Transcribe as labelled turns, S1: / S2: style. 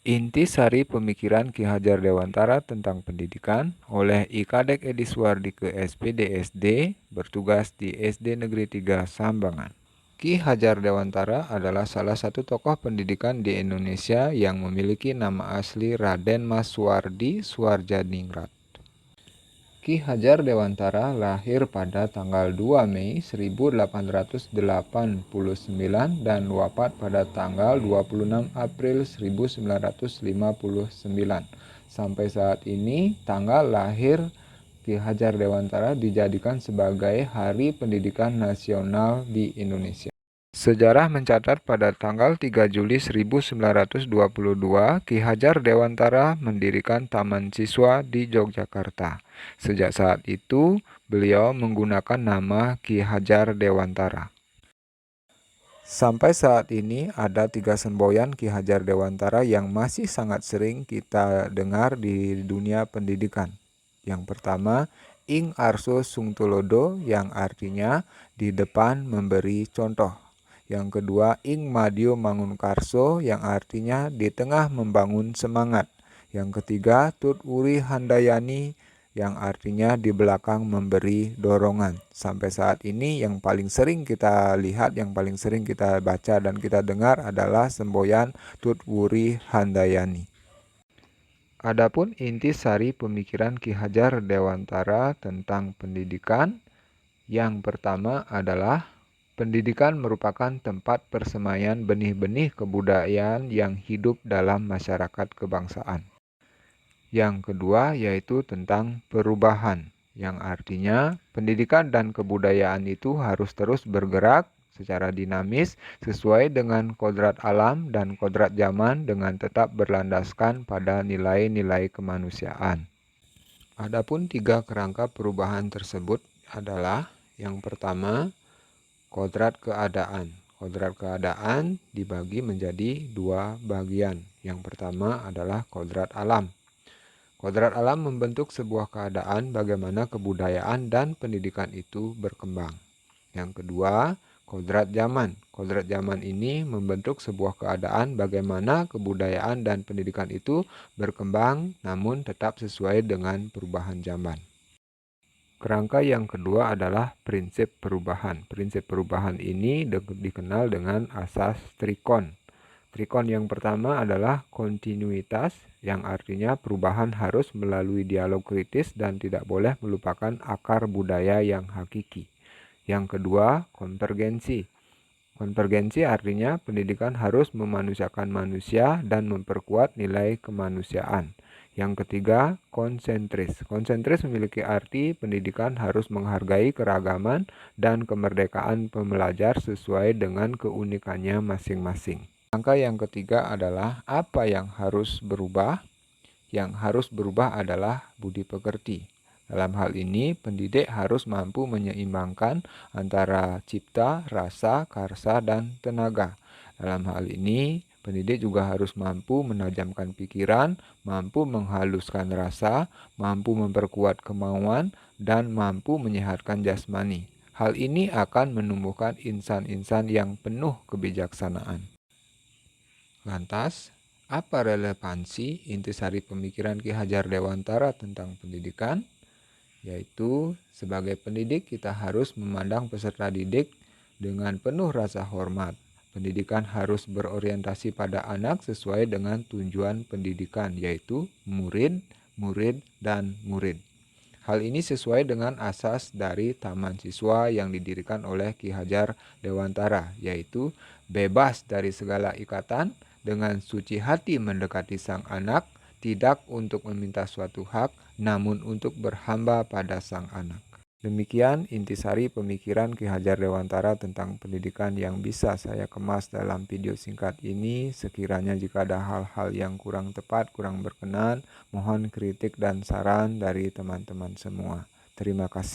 S1: Intisari pemikiran Ki Hajar Dewantara tentang pendidikan oleh I Kadek Edi Suwardike SPD SD, bertugas di SD Negeri 3 Sambangan. Ki Hajar Dewantara adalah salah satu tokoh pendidikan di Indonesia yang memiliki nama asli Raden Mas Suwardi Suardjaningrat. Ki Hajar Dewantara lahir pada tanggal 2 Mei 1889 dan wafat pada tanggal 26 April 1959. Sampai saat ini, tanggal lahir Ki Hajar Dewantara dijadikan sebagai Hari Pendidikan Nasional di Indonesia. Sejarah mencatat pada tanggal 3 Juli 1922, Ki Hajar Dewantara mendirikan Taman Siswa di Yogyakarta. Sejak saat itu, beliau menggunakan nama Ki Hajar Dewantara. Sampai saat ini ada 3 semboyan Ki Hajar Dewantara yang masih sangat sering kita dengar di dunia pendidikan. Yang pertama, Ing Arso Sungtulodo yang artinya di depan memberi contoh. Yang kedua, Ing Madio Mangunkarso yang artinya di tengah membangun semangat. Yang ketiga, Tut Wuri Handayani yang artinya di belakang memberi dorongan. Sampai saat ini yang paling sering kita lihat, yang paling sering kita baca dan kita dengar adalah semboyan Tut Wuri Handayani. Adapun intisari pemikiran Ki Hajar Dewantara tentang pendidikan, yang pertama adalah pendidikan merupakan tempat persemaian benih-benih kebudayaan yang hidup dalam masyarakat kebangsaan. Yang kedua yaitu tentang perubahan, yang artinya pendidikan dan kebudayaan itu harus terus bergerak secara dinamis sesuai dengan kodrat alam dan kodrat zaman dengan tetap berlandaskan pada nilai-nilai kemanusiaan. Adapun 3 kerangka perubahan tersebut adalah yang pertama, kodrat keadaan. Kodrat keadaan dibagi menjadi 2 bagian. Yang pertama adalah kodrat alam. Kodrat alam membentuk sebuah keadaan bagaimana kebudayaan dan pendidikan itu berkembang. Yang kedua, kodrat zaman. Kodrat zaman ini membentuk sebuah keadaan bagaimana kebudayaan dan pendidikan itu berkembang namun tetap sesuai dengan perubahan zaman. Kerangka yang kedua adalah prinsip perubahan. Prinsip perubahan ini dikenal dengan asas trikon. Trikon yang pertama adalah kontinuitas, yang artinya perubahan harus melalui dialog kritis dan tidak boleh melupakan akar budaya yang hakiki. Yang kedua, konvergensi. Konvergensi artinya pendidikan harus memanusiakan manusia dan memperkuat nilai kemanusiaan. Yang ketiga, konsentris. Konsentris memiliki arti pendidikan harus menghargai keragaman dan kemerdekaan pembelajar sesuai dengan keunikannya masing-masing. Angka yang ketiga adalah apa yang harus berubah? Yang harus berubah adalah budi pekerti. Dalam hal ini, pendidik harus mampu menyeimbangkan antara cipta, rasa, karsa, dan tenaga. Dalam hal ini, pendidik juga harus mampu menajamkan pikiran, mampu menghaluskan rasa, mampu memperkuat kemauan, dan mampu menyehatkan jasmani. Hal ini akan menumbuhkan insan-insan yang penuh kebijaksanaan. Lantas, apa relevansi intisari pemikiran Ki Hajar Dewantara tentang pendidikan? Yaitu, sebagai pendidik kita harus memandang peserta didik dengan penuh rasa hormat. Pendidikan harus berorientasi pada anak sesuai dengan tujuan pendidikan, yaitu murid, murid, dan murid. Hal ini sesuai dengan asas dari Taman Siswa yang didirikan oleh Ki Hajar Dewantara, yaitu bebas dari segala ikatan, dengan suci hati mendekati sang anak, tidak untuk meminta suatu hak, namun untuk berhamba pada sang anak. Demikian intisari pemikiran Ki Hajar Dewantara tentang pendidikan yang bisa saya kemas dalam video singkat ini. Sekiranya jika ada hal-hal yang kurang tepat, kurang berkenan, mohon kritik dan saran dari teman-teman semua. Terima kasih.